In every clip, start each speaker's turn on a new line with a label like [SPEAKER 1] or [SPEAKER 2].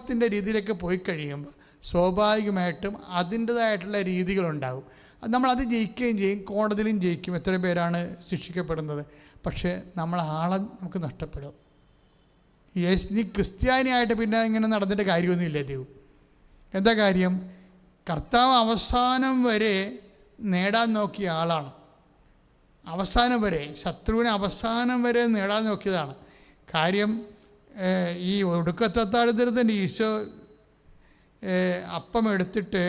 [SPEAKER 1] നിയമത്തിൻ്റെ രീതിയിലേക്ക് പോയി കഴിയുമ്പോൾ സ്വാഭാവികമായിട്ടും അതിൻ്റേതായിട്ടുള്ള രീതികളുണ്ടാകും. നമ്മളത് ജയിക്കുകയും ചെയ്യും, കോടതിയിലും ജയിക്കും. എത്ര പേരാണ് ശിക്ഷിക്കപ്പെടുന്നത്? പക്ഷേ ആളെ നമുക്ക് നഷ്ടപ്പെടും. നീ ക്രിസ്ത്യാനിയായിട്ട് പിന്നെ ഇങ്ങനെ നടന്നിട്ട് കാര്യമൊന്നുമില്ല. ദൈവം എന്താ കാര്യം? കർത്താവ് അവസാനം വരെ നേടാൻ നോക്കിയ ആളാണ്. അവസാനം വരെ ശത്രുവിനെ അവസാനം വരെ നേടാൻ നോക്കിയതാണ്. കാര്യം ഈ ഒടുക്കത്തത്താഴത്തിന് ഈശോ അപ്പം എടുത്തിട്ട്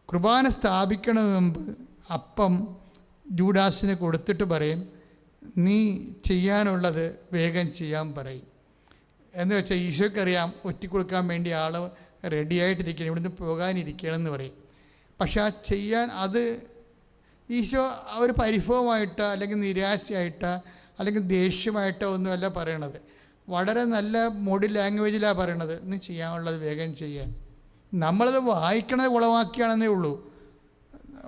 [SPEAKER 1] കുർബാന സ്ഥാപിക്കണതിന് മുമ്പ് അപ്പം ജൂഡാസിന് കൊടുത്തിട്ട് പറയും, നീ ചെയ്യാനുള്ളത് വേഗം ചെയ്യാൻ പറയും. എന്ന് വെച്ചാൽ ഈശോയ്ക്കറിയാം ഒറ്റിക്കൊടുക്കാൻ വേണ്ടി ആൾ റെഡിയായിട്ടിരിക്കണം, ഇവിടുന്ന് പോകാനിരിക്കണമെന്ന് പറയും. പക്ഷെ ആ ചെയ്യാൻ അത് ഈശോ ഒരു പരിഭവമായിട്ടോ അല്ലെങ്കിൽ നിരാശയായിട്ടോ അല്ലെങ്കിൽ ദേഷ്യമായിട്ടോ ഒന്നുമല്ല പറയണത്. വളരെ നല്ല മോഡി ലാംഗ്വേജിലാണ് പറയണത്, നീ ചെയ്യാനുള്ളത് വേഗം ചെയ്യാൻ. നമ്മളത് വായിക്കണത് കുളമാക്കിയാണെന്നേ ഉള്ളൂ.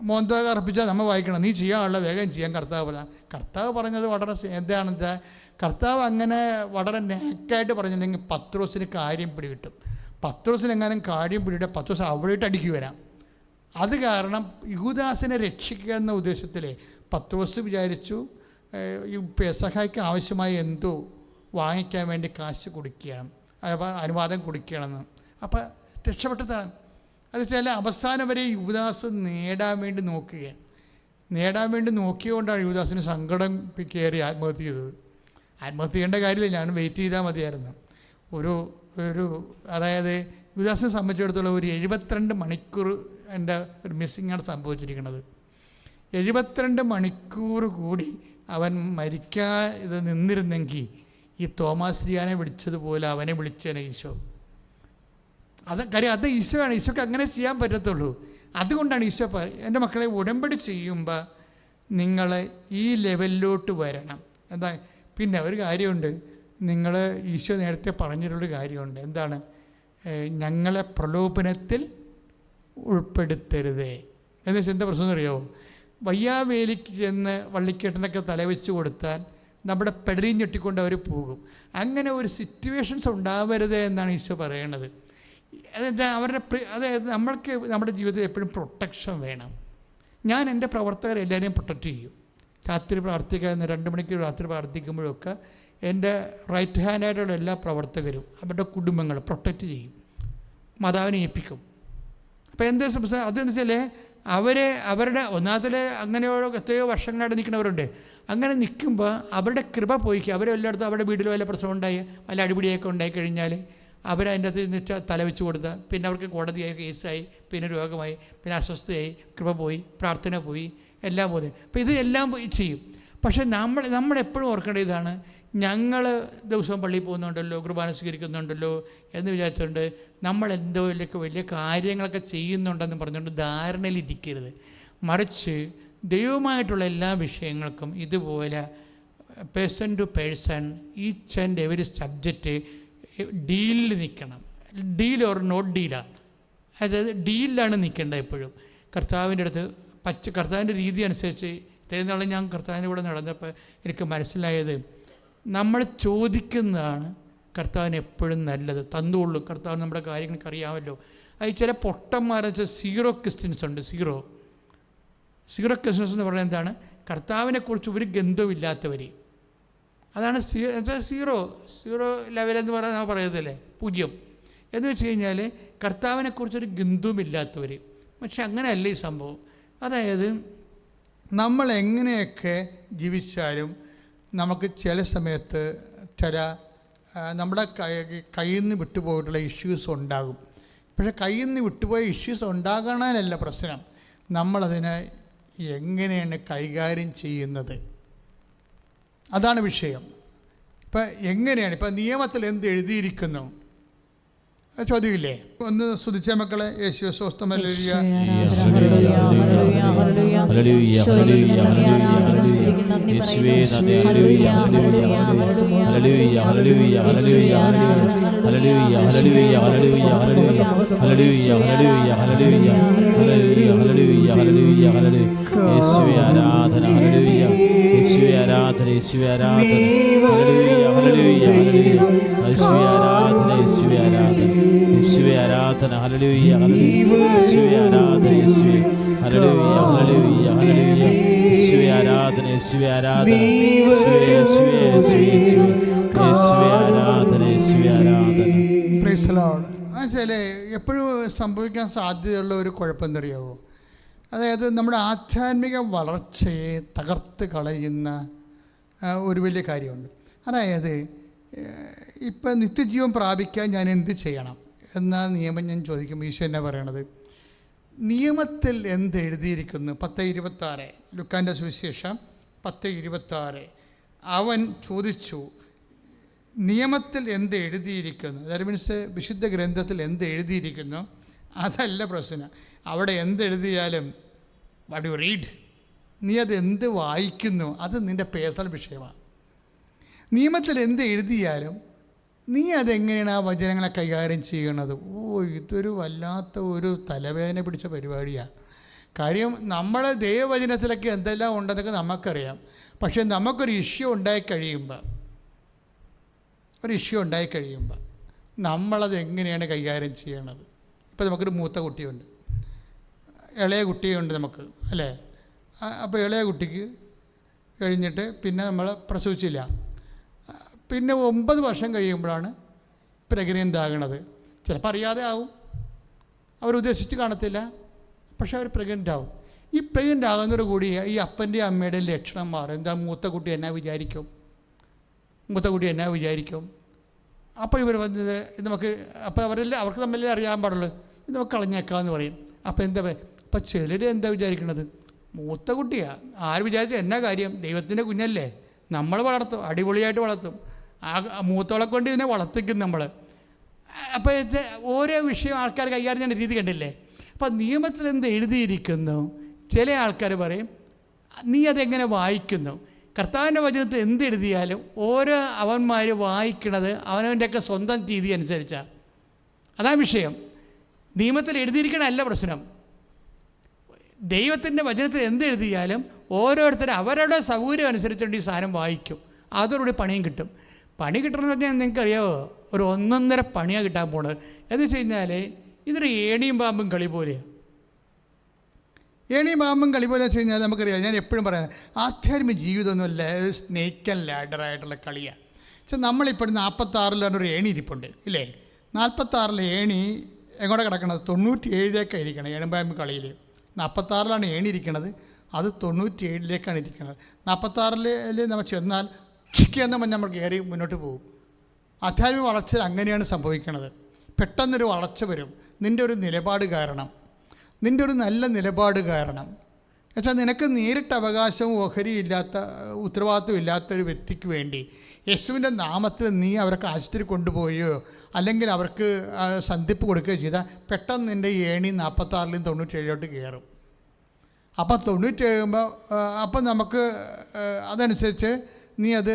[SPEAKER 1] മോന്തൊക്കെ അർപ്പിച്ചാൽ നമ്മൾ വായിക്കണം, നീ ചെയ്യാനുള്ള വേഗം ചെയ്യാൻ കർത്താവ് പറഞ്ഞത് വളരെ എന്താണെന്ന് വെച്ചാൽ, കർത്താവ് അങ്ങനെ വളരെ നേക്കായിട്ട് പറഞ്ഞിട്ടുണ്ടെങ്കിൽ പത്രോസിന് കാര്യം പിടികിട്ടും. പത്രോസിന് എങ്ങാനും കാര്യം പിടിയിട്ട് പത്രോസ് അവിടെ അടിക്ക് വരാം. അത് കാരണം യൂദാസിനെ രക്ഷിക്കുക എന്ന ഉദ്ദേശത്തിൽ പത്രോസ് വിചാരിച്ചു ഈ പെസഹയ്ക്ക് ആവശ്യമായ എന്തോ വാങ്ങിക്കാൻ വേണ്ടി കാശ് കൊടുക്കുകയാണ്, അനുവാദം കൊടുക്കുകയാണെന്ന്. അപ്പം രക്ഷപ്പെട്ടതാണ്. അത് വെച്ചാൽ അവസാനം വരെ യൂദാസ് നേടാൻ വേണ്ടി നോക്കുകയാണ്. നേടാൻ വേണ്ടി നോക്കിയതുകൊണ്ടാണ് യൂദാസിന് സങ്കടം കയറി ആത്മഹത്യ ചെയ്തത്. ആത്മഹത്യ ചെയ്യേണ്ട കാര്യമില്ല, ഞാൻ വെയിറ്റ് ചെയ്താൽ മതിയായിരുന്നു. അതായത് യൂദാസിനെ സംബന്ധിച്ചിടത്തോളം ഒരു 72 മണിക്കൂർ എൻ്റെ ഒരു മിസ്സിങ്ങാണ് സംഭവിച്ചിരിക്കുന്നത്. 72 മണിക്കൂർ കൂടി അവൻ മരിക്കാതെ നിന്നിരുന്നെങ്കിൽ ഈ തോമാശ്രീയാനെ വിളിച്ചതുപോലെ അവനെ വിളിച്ചേനെ ഈശോ. കാര്യം അത് ഈശോയാണ്. ഈശോക്ക് അങ്ങനെ ചെയ്യാൻ പറ്റത്തുള്ളൂ. അതുകൊണ്ടാണ് ഈശോ എൻ്റെ മക്കളെ ഉടമ്പടി ചെയ്യുമ്പോൾ നിങ്ങൾ ഈ ലെവലിലോട്ട് വരണം. എന്താ പിന്നെ ഒരു കാര്യമുണ്ട്, നിങ്ങൾ ഈശോ നേരത്തെ പറഞ്ഞിട്ടുള്ളൊരു കാര്യമുണ്ട്. എന്താണ്? ഞങ്ങളെ പ്രലോഭനത്തിൽ ഉൾപ്പെടുത്തരുതേ എന്ന് വെച്ചാൽ എന്താ പ്രശ്നം അറിയാമോ? വയ്യാവേലിക്ക് ചെന്ന് വള്ളിക്കെട്ടിനൊക്കെ തലവെച്ച് കൊടുത്താൽ നമ്മുടെ പെടലിയും ഞെട്ടിക്കൊണ്ട് അവർ പോകും. അങ്ങനെ ഒരു സിറ്റുവേഷൻസ് ഉണ്ടാവരുത് എന്നാണ് ഈശോ പറയണത്. അതായത് നമ്മൾക്ക് നമ്മുടെ ജീവിതത്തിൽ എപ്പോഴും പ്രൊട്ടക്ഷൻ വേണം. ഞാൻ എൻ്റെ പ്രവർത്തകരെ എല്ലാവരെയും പ്രൊട്ടക്റ്റ് ചെയ്യും. രാത്രി പ്രാർത്ഥിക്കാൻ 2 മണിക്കൂർ രാത്രി പ്രാർത്ഥിക്കുമ്പോഴൊക്കെ എൻ്റെ റൈറ്റ് ഹാൻഡായിട്ടുള്ള എല്ലാ പ്രവർത്തകരും അവരുടെ കുടുംബങ്ങൾ പ്രൊട്ടക്റ്റ് ചെയ്യും, മാതാവിനെ ഏൽപ്പിക്കും. അപ്പോൾ എന്താ സംഭവം? അതെന്ന് വെച്ചാൽ അവരുടെ ഒന്നാമത്തിൽ അങ്ങനെയോ എത്രയോ വർഷങ്ങളായിട്ട് നിൽക്കുന്നവരുണ്ട്. അങ്ങനെ നിൽക്കുമ്പോൾ അവരുടെ കൃപ പോയിക്കുക. അവരെല്ലായിടത്തും അവരുടെ വീട്ടിൽ വല്ല പ്രശ്നം ഉണ്ടായി വല്ല അടിപിടിയൊക്കെ ഉണ്ടായിക്കഴിഞ്ഞാൽ അവരതിൻ്റെ അകത്ത് നിന്നിട്ട് തലവെച്ച് കൊടുത്താൽ പിന്നെ അവർക്ക് കോടതിയായി, കേസായി, പിന്നെ രോഗമായി, പിന്നെ അസ്വസ്ഥയായി, കൃപ പോയി, പ്രാർത്ഥന പോയി, എല്ലാം പോലെ. അപ്പോൾ ഇത് എല്ലാം ചെയ്യും. പക്ഷേ നമ്മളെപ്പോഴും ഓർക്കേണ്ട ഇതാണ്, ഞങ്ങൾ ദിവസവും പള്ളിയിൽ പോകുന്നുണ്ടല്ലോ, കുർബാന സ്വീകരിക്കുന്നുണ്ടല്ലോ എന്ന് വിചാരിച്ചുകൊണ്ട് നമ്മളെന്തോ വലിയ കാര്യങ്ങളൊക്കെ ചെയ്യുന്നുണ്ടെന്ന് പറഞ്ഞുകൊണ്ട് ധാരണയിലിരിക്കരുത്. മറിച്ച് ദൈവമായിട്ടുള്ള എല്ലാ വിഷയങ്ങൾക്കും ഇതുപോലെ person to person each and every subject ഡീലിൽ നിൽക്കണം. ഡീൽ ഓർ നോട്ട് ഡീലാണ്. അതായത് ഡീലിലാണ് നിൽക്കേണ്ടത് എപ്പോഴും. കർത്താവിൻ്റെ അടുത്ത് കർത്താവിൻ്റെ രീതി അനുസരിച്ച് ഇത്രയും നാളെ ഞാൻ കർത്താവിൻ്റെ കൂടെ നടന്നപ്പോൾ എനിക്ക് മനസ്സിലായത്, നമ്മൾ ചോദിക്കുന്നതാണ് കർത്താവിന് എപ്പോഴും നല്ലത്. തന്നുകൊള്ളും. കർത്താവ് നമ്മുടെ കാര്യങ്ങൾക്ക് അറിയാമല്ലോ. അത് ചില പൊട്ടന്മാരെന്ന് വെച്ചാൽ സീറോ ക്രിസ്ത്യൻസ് ഉണ്ട്. സീറോ ക്രിസ്ത്യൻസ് എന്ന് പറയുന്നത് എന്താണ്? കർത്താവിനെക്കുറിച്ച് ഒരു ഗന്ധമില്ലാത്തവർ. അതാണ് സീറോ ലെവലെന്ന് പറയുന്നതല്ലേ, 0 എന്ന് വെച്ച് കഴിഞ്ഞാൽ കർത്താവിനെക്കുറിച്ചൊരു ഗന്ധവുമില്ലാത്തവർ. പക്ഷെ അങ്ങനെയല്ല ഈ സംഭവം. അതായത് നമ്മൾ എങ്ങനെയൊക്കെ ജീവിച്ചാലും നമുക്ക് ചില സമയത്ത് നമ്മുടെ കയ്യിൽ നിന്ന് വിട്ടുപോയിട്ടുള്ള ഇഷ്യൂസ് ഉണ്ടാകും. പക്ഷേ കയ്യിൽ നിന്ന് വിട്ടുപോയ ഇഷ്യൂസ് ഉണ്ടാകാനല്ല പ്രശ്നം, നമ്മളതിനെ എങ്ങനെയാണ് കൈകാര്യം ചെയ്യുന്നത്, അതാണ് വിഷയം. ഇപ്പം എങ്ങനെയാണ്, ഇപ്പം നിയമത്തിൽ എന്ത് എഴുതിയിരിക്കുന്നു ചോദ്യമില്ലേ? ഒന്ന് സ്തുതിച്ച മക്കളെ. യേശുവേ സ്തോത്രം. ഹല്ലേലൂയ
[SPEAKER 2] ആരാധന. യേശുവേ ആരാധന, യേശുവേ ആരാധന. ഹല്ലേലൂയ, ഹല്ലേലൂയ, ഹല്ലേലൂയ. യേശുവേ ആരാധന, യേശുവേ ആരാധന, യേശുവേ ആരാധന. Hallelujah, hallelujah. യേശുവേ ആരാധന, യേശുവേ. ഹല്ലേലൂയ, ഹല്ലേലൂയ, ഹല്ലേലൂയ. യേശുവേ ആരാധന, യേശുവേ ആരാധന. യേശുവേ, യേശുവേ, യേശുവേ, യേശുവേ. യേശുവേ ആരാധന, യേശുവേ ആരാധന.
[SPEAKER 1] Praise the Lord. എന്നുവെച്ചാൽ എപ്പോഴും സംഭവിക്കാൻ സാധ്യതയുള്ള ഒരു കുഴപ്പം എന്തറിയാവോ? അതായത് നമ്മുടെ ആധ്യാത്മിക വളർച്ചയെ തകർത്ത് കളയുന്ന ഒരു വലിയ കാര്യമുണ്ട്. അതായത് ഇപ്പം നിത്യജീവൻ പ്രാപിക്കാൻ ഞാൻ എന്ത് ചെയ്യണം എന്ന നിയമം ഞാൻ ചോദിക്കുമ്പോൾ ഈശോ എന്നാ പറയണത്? നിയമത്തിൽ എന്ത് എഴുതിയിരിക്കുന്നു? 10:26 ലുക്കാൻ്റെ സുവിശേഷം 10:26. അവൻ ചോദിച്ചു, നിയമത്തിൽ എന്ത് എഴുതിയിരിക്കുന്നു? ദാറ്റ് മീൻസ് വിശുദ്ധ ഗ്രന്ഥത്തിൽ എന്ത് എഴുതിയിരിക്കുന്നു അതല്ല പ്രശ്നം. അവിടെ എന്തെഴുതിയാലും വാട്ട് യു റീഡ്, നീ അത് എന്ത് വായിക്കുന്നു അത് നിൻ്റെ പേഴ്സണൽ വിഷയമാണ്. നിയമത്തിൽ എന്ത് എഴുതിയാലും നീ അതെങ്ങനെയാണ് ആ വചനങ്ങളെ കൈകാര്യം ചെയ്യണത്? ഇതൊരു വല്ലാത്ത ഒരു തലവേദന പിടിച്ച പരിപാടിയാണ്. കാര്യം നമ്മൾ ദൈവവചനത്തിലൊക്കെ എന്തെല്ലാം ഉണ്ടെന്നൊക്കെ നമുക്കറിയാം. പക്ഷേ നമുക്കൊരു ഇഷ്യൂ ഉണ്ടായിക്കഴിയുമ്പോൾ നമ്മളത് എങ്ങനെയാണ് കൈകാര്യം ചെയ്യണത്? ഇപ്പോൾ നമുക്കൊരു മൂത്ത കുട്ടിയുണ്ട്, ഇളയ കുട്ടിയുണ്ട് നമുക്ക്, അല്ലേ? അപ്പോൾ ഇളയ കുട്ടിക്ക് കഴിഞ്ഞിട്ട് പിന്നെ നമ്മൾ പ്രസവിച്ചില്ല, പിന്നെ 9 വർഷം കഴിയുമ്പോഴാണ് പ്രഗ്നൻ്റ് ആകണത്. ചിലപ്പോൾ അറിയാതെ ആവും, അവരുദ്ദേശിച്ച് കാണത്തില്ല, പക്ഷെ അവർ പ്രഗ്നൻ്റ് ആവും. ഈ പ്രഗ്നൻ്റ് ആകുന്നതോടുകൂടി ഈ അപ്പൻ്റെയും അമ്മയുടെയും ലക്ഷണം മാറും. എന്താ? മൂത്ത കുട്ടി എന്നാ വിചാരിക്കും? അപ്പോൾ ഇവർ വന്നത് നമുക്ക്, അപ്പോൾ അവർക്ക് തമ്മിലേ അറിയാൻ പാടുള്ളൂ, ഇത് നമുക്ക് കളഞ്ഞേക്കാമെന്ന് പറയും. അപ്പോൾ എന്താ പറയുക? അപ്പോൾ ചിലർ എന്താ വിചാരിക്കണത്? മൂത്ത കുട്ടിയാണ്, ആര് വിചാരിച്ചു എന്നാ കാര്യം, ദൈവത്തിൻ്റെ കുഞ്ഞല്ലേ, നമ്മൾ വളർത്തും, അടിപൊളിയായിട്ട് വളർത്തും, ആ മൂത്തോളെ കൊണ്ട് ഇതിനെ വളർത്തിക്കും നമ്മൾ. അപ്പോൾ ഓരോ വിഷയം ആൾക്കാർ കൈകാര്യം ചെയ്യുന്ന രീതി കണ്ടില്ലേ? അപ്പോൾ നിയമത്തിൽ എന്ത് എഴുതിയിരിക്കുന്നു? ചില ആൾക്കാർ പറയും, നീ അതെങ്ങനെ വായിക്കുന്നു? കർത്താവിൻ്റെ വചനത്തിൽ എന്ത് എഴുതിയാലും ഓരോ അവന്മാർ വായിക്കണത് അവനവൻ്റെയൊക്കെ സ്വന്തം രീതി അനുസരിച്ചാണ്. അതാ വിഷയം. നിയമത്തിൽ എഴുതിയിരിക്കണമല്ല പ്രശ്നം. ദൈവത്തിൻ്റെ വചനത്തിൽ എന്ത് എഴുതിയാലും ഓരോരുത്തരും അവരുടെ സൗകര്യം അനുസരിച്ചുകൊണ്ട് ഈ സാധനം വായിക്കും. അതോടുകൂടി പണിയും കിട്ടും. പണി കിട്ടണമെന്ന് പറഞ്ഞാൽ നിങ്ങൾക്കറിയാമോ? ഒരു 1.5 പണിയാണ് കിട്ടാൻ പോണത്. എന്ന് വെച്ച് കഴിഞ്ഞാൽ ഇതൊരു ഏണിയും പാമ്പും കളി പോലെയാണ്. ഏണിയും പാമ്പും കളി പോലെ വെച്ച് കഴിഞ്ഞാൽ നമുക്കറിയാം, ഞാൻ എപ്പോഴും പറയാം, ആധ്യാത്മിക ജീവിതമൊന്നുമല്ല സ്നേക്ക് ആൻഡ് ലാഡറായിട്ടുള്ള കളിയാണ്. പക്ഷെ നമ്മളിപ്പോൾ 46 ഒരു ഏണി ഇരിപ്പുണ്ട്, ഇല്ലേ? 46 ഏണി എങ്ങോട്ട് കിടക്കണത്? 97 ഇരിക്കണം. ഏണിമ്പാമ്പ് കളിയിൽ 46 ഏണി ഇരിക്കണത്, അത് 97 ഇരിക്കുന്നത്. 46 നമ്മൾ ചെന്നാൽ എന്ന് പറഞ്ഞാൽ നമ്മൾ കയറി മുന്നോട്ട് പോകും. ആധ്യാത്മിക വളർച്ച അങ്ങനെയാണ് സംഭവിക്കുന്നത്. പെട്ടെന്നൊരു വളർച്ച വരും നിൻ്റെ ഒരു നിലപാട് കാരണം, നിൻ്റെ ഒരു നല്ല നിലപാട് കാരണം. എന്നുവെച്ചാൽ നിനക്ക് നേരിട്ട് അവകാശവും ഓഹരിയില്ലാത്ത ഉത്തരവാദിത്വം ഇല്ലാത്തൊരു വ്യക്തിക്ക് വേണ്ടി യേശുവിൻ്റെ നാമത്തിൽ നീ അവർക്ക് ആശുപത്രി കൊണ്ടുപോയോ അല്ലെങ്കിൽ അവർക്ക് സന്ധിപ്പ് കൊടുക്കുകയോ ചെയ്താൽ പെട്ടെന്ന് നിൻ്റെ ഏണി 46 97 കയറും. അപ്പം 97 അപ്പം നമുക്ക് അതനുസരിച്ച് നീ അത്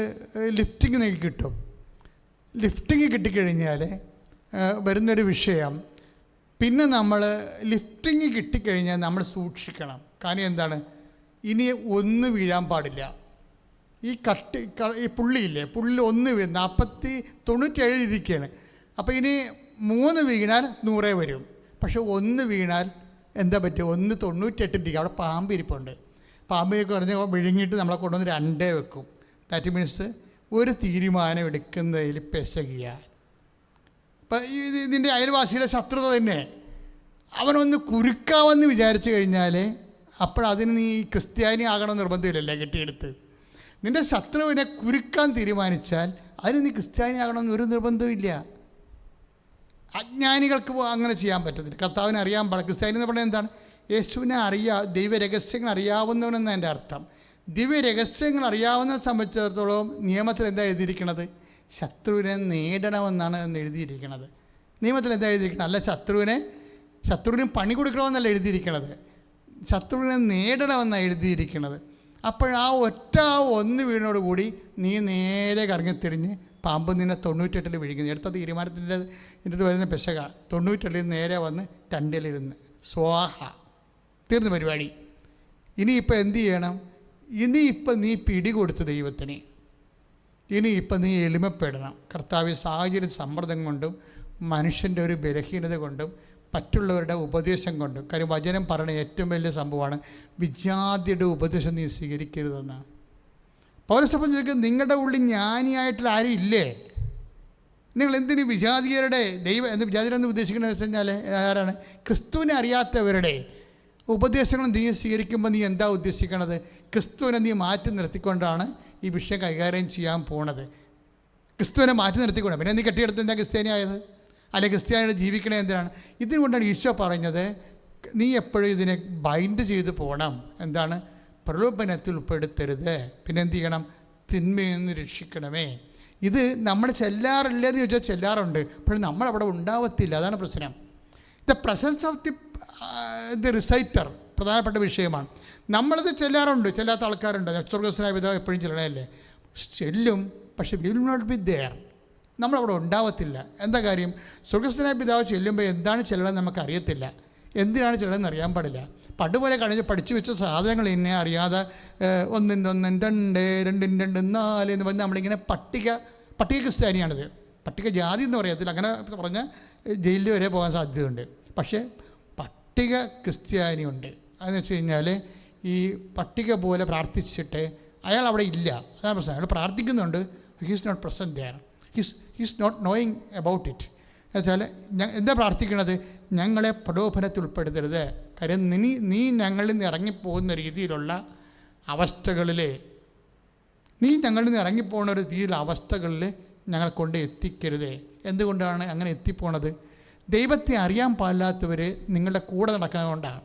[SPEAKER 1] ലിഫ്റ്റിങ് നിനക്ക് കിട്ടും. ലിഫ്റ്റിങ് കിട്ടിക്കഴിഞ്ഞാൽ വരുന്നൊരു വിഷയം, പിന്നെ നമ്മൾ ലിഫ്റ്റിങ് കിട്ടിക്കഴിഞ്ഞാൽ നമ്മൾ സൂക്ഷിക്കണം. കാരണം എന്താണ്? ഇനി ഒന്ന് വീഴാൻ പാടില്ല. ഈ പുള്ളിയില്ലേ, പുള്ളി 97 ഇരിക്കുകയാണ്. അപ്പോൾ ഇനി 3 വീണാൽ 100 വരും. പക്ഷെ 1 വീണാൽ എന്താ പറ്റും? 98 ഇരിക്കുക. അവിടെ പാമ്പ് ഇരിപ്പുണ്ട്. പാമ്പിനൊക്കെ പറഞ്ഞ് വിഴുങ്ങിയിട്ട് നമ്മളെ കൊണ്ടുവന്ന് 2 വെക്കും. ദാറ്റ് മീൻസ് ഒരു തീരുമാനം എടുക്കുന്നതിൽ പെശകിയ. ഇപ്പം ഇതിൻ്റെ അയൽവാസിയുടെ ശത്രുത തന്നെ അവനൊന്ന് കുരുക്കാമെന്ന് വിചാരിച്ചു കഴിഞ്ഞാൽ അപ്പോഴതിന് നീ ക്രിസ്ത്യാനി ആകണമെന്ന് നിർബന്ധമില്ലല്ലേ കെട്ടിയെടുത്ത്. നിൻ്റെ ശത്രുവിനെ കുരുക്കാൻ തീരുമാനിച്ചാൽ അതിന് നീ ക്രിസ്ത്യാനി ആകണമെന്ന് ഒരു നിർബന്ധമില്ല. അജ്ഞാനികൾക്ക് അങ്ങനെ ചെയ്യാൻ പറ്റത്തില്ല. കർത്താവിനെ അറിയാൻ പാടില്ല. ക്രിസ്ത്യാനി എന്ന് പറഞ്ഞാൽ എന്താണ്? യേശുവിനെ ദൈവരഹസ്യങ്ങൾ അറിയാവുന്നവനെന്ന് എൻ്റെ അർത്ഥം. ദിവ്യരഹസ്യങ്ങൾ അറിയാവുന്നതിനെ സംബന്ധിച്ചിടത്തോളം നിയമത്തിൽ എന്താ എഴുതിയിരിക്കുന്നത്? ശത്രുവിനെ നേടണമെന്നാണ് എന്ന് എഴുതിയിരിക്കുന്നത്. നിയമത്തിൽ എന്താ എഴുതിയിരിക്കുന്നത്? അല്ല ശത്രുവിന് പണി കൊടുക്കണമെന്നല്ല എഴുതിയിരിക്കുന്നത്, ശത്രുവിനെ നേടണമെന്നാണ് എഴുതിയിരിക്കുന്നത്. അപ്പോഴാ ഒന്ന് വീണോടുകൂടി നീ നേരെ കറങ്ങിത്തിരിഞ്ഞ് പാമ്പ് നിന്നെ 98 വിഴുങ്ങുന്നു. എടുത്ത തീരുമാനത്തിൻ്റെ ഇതിനകത്ത് വരുന്ന പെശക 98 നേരെ വന്ന് 2 സ്വാഹ, തീർന്ന പരിപാടി. ഇനിയിപ്പോൾ എന്ത് ചെയ്യണം? ഇനിയിപ്പം നീ പിടികൊടുത്ത് ദൈവത്തിന്, ഇനിയിപ്പം നീ എളിമപ്പെടണം. കർത്താവ് സാഹചര്യം സമ്മർദ്ദം കൊണ്ടും മനുഷ്യൻ്റെ ഒരു ബലഹീനത കൊണ്ടും മറ്റുള്ളവരുടെ ഉപദേശം കൊണ്ടും, കാര്യം വചനം പറയുന്ന ഏറ്റവും വലിയ സംഭവമാണ് വിജാതിയുടെ ഉപദേശം നീ സ്വീകരിക്കരുതെന്നാണ്. പൗരസഭ ചോദിക്കും, നിങ്ങളുടെ ഉള്ളിൽ ജ്ഞാനിയായിട്ടുള്ള ആരും ഇല്ലേ? നിങ്ങൾ എന്തിന് വിജാതിയരുടെ എന്ത് വിജാതിരെന്ന് ഉദ്ദേശിക്കുന്നത് വെച്ച് കഴിഞ്ഞാൽ ആരാണ്? ക്രിസ്തുവിനെ അറിയാത്തവരുടെ ഉപദേശങ്ങൾ നീ സ്വീകരിക്കുമ്പോൾ നീ എന്താ ഉദ്ദേശിക്കണത്? ക്രിസ്തുവിനെ നീ മാറ്റി നിർത്തിക്കൊണ്ടാണ് ഈ വിഷയം കൈകാര്യം ചെയ്യാൻ പോണത്. ക്രിസ്തുവിനെ മാറ്റി നിർത്തിക്കൊണ്ട് പിന്നെ നീ കെട്ടിയെടുത്ത് എന്താ ക്രിസ്ത്യാനിയായത്? അല്ലെങ്കിൽ ക്രിസ്ത്യാനിയുടെ ജീവിക്കണേ എന്തിനാണ്? ഇതിനുകൊണ്ടാണ് ഈശോ പറഞ്ഞത്, നീ എപ്പോഴും ഇതിനെ ബൈൻഡ് ചെയ്ത് പോകണം. എന്താണ്? പ്രലോഭനത്തിൽ ഉൾപ്പെടുത്തരുത്. പിന്നെ എന്ത് ചെയ്യണം? തിന്മയിൽ നിന്ന് രക്ഷിക്കണമേ. ഇത് നമ്മൾ ചെല്ലാറില്ലെന്ന് ചോദിച്ചാൽ ചെല്ലാറുണ്ട്, പക്ഷേ നമ്മളവിടെ ഉണ്ടാവത്തില്ല. അതാണ് പ്രശ്നം. ദ പ്രസൻസ് ഓഫ് ദി റിസൈറ്റർ പ്രധാനപ്പെട്ട വിഷയമാണ്. നമ്മളിത് ചെല്ലാറുണ്ട്, ചെല്ലാത്ത ആൾക്കാരുണ്ട്. സ്വർഗസ്വനായ പിതാവ് എപ്പോഴും ചെല്ലണമല്ലേ? ചെല്ലും, പക്ഷേ വിൽ നോട്ട് ബി ദെയർ. നമ്മളവിടെ ഉണ്ടാവത്തില്ല. എന്താ കാര്യം? സ്വർഗസ്വനായ പിതാവ് ചെല്ലുമ്പോൾ എന്താണ് ചെല്ലണമെന്ന് നമുക്കറിയത്തില്ല, എന്തിനാണ് ചെല്ലണമെന്ന് അറിയാൻ പാടില്ല. പണ്ടുപോലെ പഠിച്ചു വെച്ച സാധനങ്ങൾ ഇന്നെ അറിയാതെ 1 × 1 2 2 2 4 എന്ന് പറഞ്ഞാൽ നമ്മളിങ്ങനെ പട്ടിക ക്രിസ്ത്യാനിയാണിത്. പട്ടിക ജാതി എന്ന് പറയത്തില്ല, അങ്ങനെ പറഞ്ഞാൽ ജയിലിൽ വരെ പോകാൻ സാധ്യതയുണ്ട്. പക്ഷേ പട്ടിക ക്രിസ്ത്യാനിയുണ്ട്. അതെന്ന് വെച്ച് കഴിഞ്ഞാൽ ഈ പട്ടിക പോലെ പ്രാർത്ഥിച്ചിട്ട് അയാൾ അവിടെ ഇല്ല. അതാണ് പ്രശ്നം. അയാൾ പ്രാർത്ഥിക്കുന്നുണ്ട്, he's not present there, he's not knowing about it. എന്നുവെച്ചാൽ എന്താ പ്രാർത്ഥിക്കണത്? ഞങ്ങളെ പ്രലോഭനത്തിൽ ഉൾപ്പെടുത്തരുത്. കാര്യം നീ ഞങ്ങളിൽ നിന്ന് ഇറങ്ങിപ്പോകുന്ന രീതിയിലുള്ള അവസ്ഥകളിൽ, നീ ഞങ്ങളിൽ നിന്ന് ഇറങ്ങിപ്പോകുന്ന ഒരു രീതിയിലുള്ള അവസ്ഥകളിൽ ഞങ്ങളെ കൊണ്ട് എത്തിക്കരുത്. എന്തുകൊണ്ടാണ് അങ്ങനെ എത്തിപ്പോണത്? ദൈവത്തെ അറിയാൻ പാടില്ലാത്തവർ നിങ്ങളുടെ കൂടെ നടക്കുന്നതുകൊണ്ടാണ്.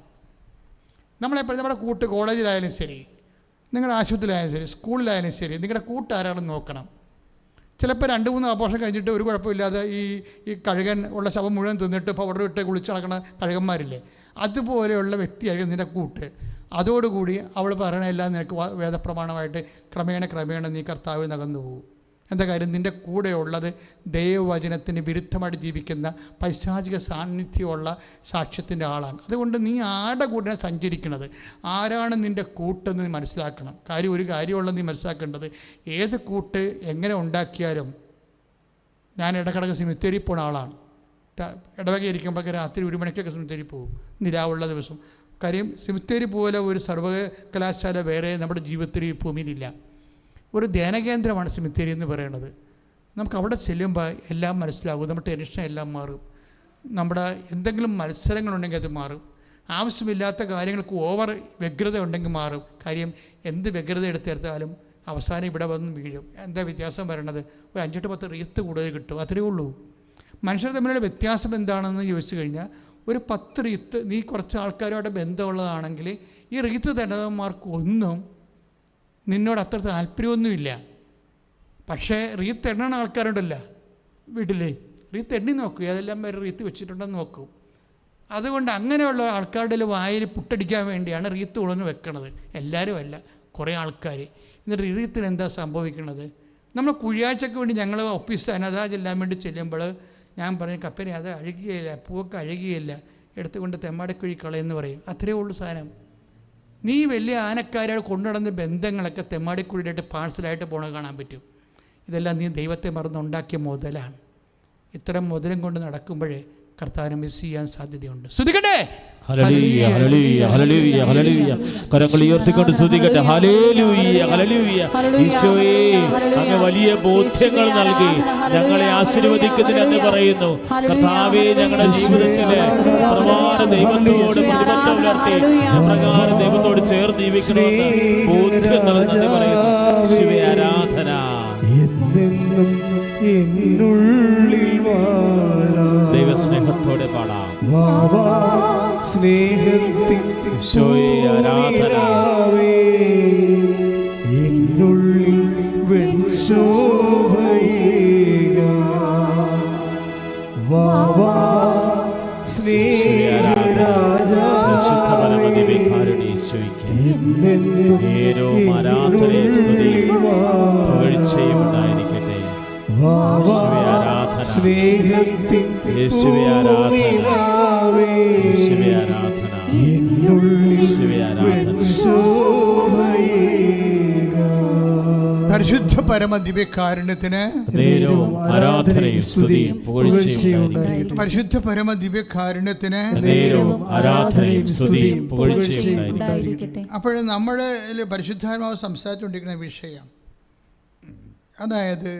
[SPEAKER 1] നമ്മളെപ്പോഴും നമ്മുടെ കോളേജിലായാലും ശരി, നിങ്ങളുടെ ആശുപത്രിയിലായാലും ശരി, സ്കൂളിലായാലും ശരി, നിങ്ങളുടെ കൂട്ടുകാരാണെന്ന് നോക്കണം. ചിലപ്പോൾ 2-3 ആഘോഷം കഴിഞ്ഞിട്ട് ഒരു കുഴപ്പമില്ലാതെ ഈ കഴുകൻ ഉള്ള ശവം മുഴുവൻ തിന്നിട്ട് പൗഡർ ഇട്ട് കുളിച്ച് നടക്കുന്ന കഴുകന്മാരില്ലേ, അതുപോലെയുള്ള വ്യക്തിയായിരിക്കും നിൻ്റെ കൂട്ട്. അതോടുകൂടി അവൾ പറയണതെല്ലാം നിനക്ക് വേദപ്രമാണമായിട്ട് ക്രമേണ നീ കർത്താവിൽ നകന്നു പോകും. എന്താ കാര്യം? നിൻ്റെ കൂടെയുള്ളത് ദൈവവചനത്തിന് വിരുദ്ധമായിട്ട് ജീവിക്കുന്ന പൈശാചിക സാന്നിധ്യമുള്ള സാക്ഷ്യത്തിൻ്റെ ആളാണ്. അതുകൊണ്ട് നീ ആരുടെ കൂടെ സഞ്ചരിക്കുന്നത്, ആരാണ് നിൻ്റെ കൂട്ടെന്ന് നീ മനസ്സിലാക്കണം. ഒരു കാര്യമുള്ളത് നീ മനസ്സിലാക്കേണ്ടത്, ഏത് കൂട്ട് എങ്ങനെ ഉണ്ടാക്കിയാലും. ഞാൻ ഇടക്കിടക്ക് സിമിത്തേരി പോണ ആളാണ്. ഇടവക ഇരിക്കുമ്പോഴൊക്കെ രാത്രി 1 മണിക്കൊക്കെ സിമിത്തേരി പോകും, നിലാവുള്ള ദിവസം. കാര്യം സിമിത്തേരി പോലെ ഒരു സർവകലാശാല വേറെ നമ്മുടെ ജീവിതത്തിൽ ഈ ഭൂമിയിലില്ല. ഒരു ധ്യാനകേന്ദ്രമാണ് സിമിത്തേരി എന്ന് പറയുന്നത്. നമുക്ക് അവിടെ ചെല്ലുമ്പോൾ എല്ലാം മനസ്സിലാകും. നമ്മുടെ ടെൻഷൻ എല്ലാം മാറും. നമ്മുടെ എന്തെങ്കിലും മത്സരങ്ങളുണ്ടെങ്കിൽ അത് മാറും. ആവശ്യമില്ലാത്ത കാര്യങ്ങൾക്ക് ഓവർ വ്യഗ്രത ഉണ്ടെങ്കിൽ മാറും. കാര്യം എന്ത് വ്യഗ്രത എടുത്തെടുത്താലും അവസാനം ഇവിടെ വന്ന് വീഴും. എന്താ വ്യത്യാസം വരണത്? ഒരു 5-10 റീത്ത് കൂടുതൽ കിട്ടും, അത്രയേ ഉള്ളൂ. മനുഷ്യർ തമ്മിലുള്ള വ്യത്യാസം എന്താണെന്ന് ചോദിച്ചു കഴിഞ്ഞാൽ, ഒരു 10 റീത്ത് നീ കുറച്ച് ആൾക്കാരുമായിട്ട് ബന്ധമുള്ളതാണെങ്കിൽ ഈ റീത്ത് തന്നവന്മാർക്കൊന്നും നിന്നോട് അത്ര താല്പര്യമൊന്നുമില്ല. പക്ഷേ റീത്ത് എണ്ണണ ആൾക്കാരുണ്ടല്ലോ വീട്ടിലേ, റീത്ത് എണ്ണി നോക്കൂ, ഏതെല്ലാം പേര് റീത്ത് വെച്ചിട്ടുണ്ടെന്ന് നോക്കൂ. അതുകൊണ്ട് അങ്ങനെയുള്ള ആൾക്കാരുടെ വായിൽ പുട്ടടിക്കാൻ വേണ്ടിയാണ് റീത്ത് കൊണ്ടുവന്ന് വെക്കണത്. എല്ലാവരും അല്ല, കുറേ ആൾക്കാർ. എന്നിട്ട് റീത്തിന് എന്താ സംഭവിക്കുന്നത്? നമ്മൾ കുഴിയാഴ്ചക്ക് വേണ്ടി ഞങ്ങൾ ഓഫീസ് അനതാ ചെല്ലാൻ വേണ്ടി ചെല്ലുമ്പോൾ ഞാൻ പറയും, കപ്പനെ അത് അഴുകിയില്ല, പൂവൊക്കെ അഴുകിയില്ല, എടുത്തുകൊണ്ട് തെമ്മാടിക്കുഴി കളയെന്ന് പറയും. അത്രയേ ഉള്ളൂ സാധനം. നീ വലിയ ആനക്കാരെ കൊണ്ടുനടന്ന ബന്ധങ്ങളൊക്കെ തെമ്മാടിക്കുഴിയായിട്ട് പാഴ്സലായിട്ട് പോണത് കാണാൻ പറ്റും. ഇതെല്ലാം നീ ദൈവത്തെ മറന്നുണ്ടാക്കിയ മുതലാണ്. ഇത്തരം മുതലും കൊണ്ട് നടക്കുമ്പോഴേ കർത്താവിനെ മിസ് ചെയ്യാൻ സാധ്യതയുണ്ട്. സ്തുതിക്കട്ടെ,
[SPEAKER 2] ഹല്ലേലൂയ ഹല്ലേലൂയ ഹല്ലേലൂയ ഹല്ലേലൂയ. കരങ്ങൾ ഉയർത്തിക്കൊണ്ട് സ്തുതിക്കട്ടെ. ഹല്ലേലൂയ ഹല്ലേലൂയ. ഈശോയേ, അങ്ങ് വലിയ ബോധ്യങ്ങൾ നൽകി ഞങ്ങളെ ആശീർവദിക്കുന്നതിനെന്ന് പറയുന്നു. കർത്താവേ, ഞങ്ങളുടെ ജീവിതത്തിലെ പ്രകാരം ദൈവത്തോട് പ്രതിബദ്ധത പുലർത്തി പ്രകാരം ദൈവത്തോട് ചേർന്ന് ജീവിക്കണമെന്ന് ബോധ്യം നൽകുന്നത് പറയുന്നു. ഈശോയെ ആരാധന.
[SPEAKER 3] എന്നെന്നും എന്നുള്ളിൽ
[SPEAKER 2] ദൈവസ്നേഹത്തോടെ പാടാം.
[SPEAKER 3] സ്നേഹത്തിൻ
[SPEAKER 2] ആരാധന.
[SPEAKER 3] എന്നുള്ളിൽ
[SPEAKER 2] ഉണ്ടായിരിക്കട്ടെ.
[SPEAKER 3] സ്നേഹത്തിൻ
[SPEAKER 2] യേശുവേ ആരാധന, യേശുവേ ആരാധന, യേശുവേ ആരാധന.
[SPEAKER 1] പരമ ദിവ്യകാരുണ്യത്തിന്
[SPEAKER 2] നേരവും ആരാധനയും സ്തുതിയും പുകഴ്ചയും ഉണ്ടായിരിക്കട്ടെ.
[SPEAKER 1] പരിശുദ്ധ പരമ ദിവ്യകാരുണ്യത്തിന്
[SPEAKER 2] നേരവും ആരാധനയും സ്തുതിയും പുകഴ്ചയും ഉണ്ടായിരിക്കട്ടെ.
[SPEAKER 1] അപ്പോൾ നമ്മൾ പരിശുദ്ധാത്മാവ് സംസാരിച്ചുകൊണ്ടിരിക്കുന്ന വിഷയം, അതായത്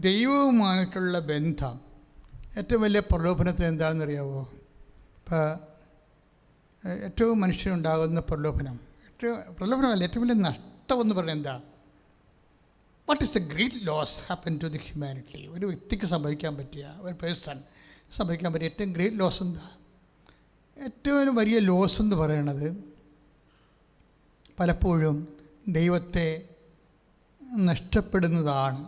[SPEAKER 1] ദൈവവുമായിട്ടുള്ള ബന്ധം ഏറ്റവും വലിയ പ്രലോഭനത്തിന് എന്താണെന്ന് അറിയാമോ? ഇപ്പോൾ ഏറ്റവും മനുഷ്യനുണ്ടാകുന്ന പ്രലോഭനമല്ല, ഏറ്റവും വലിയ നഷ്ടമെന്ന് പറയുന്നത് എന്താ? What is the great loss happen to the humanity? ഒരു വ്യക്തിക്ക് സംഭവിക്കാൻ പറ്റിയ, ഒരു പേഴ്സൺ സംഭവിക്കാൻ പറ്റിയ ഏറ്റവും ഗ്രേറ്റ് ലോസ് എന്താ? ഏറ്റവും വലിയ ലോസ് എന്ന് പറയുന്നത് പലപ്പോഴും ദൈവത്തെ നഷ്ടപ്പെടുന്നതാണ്.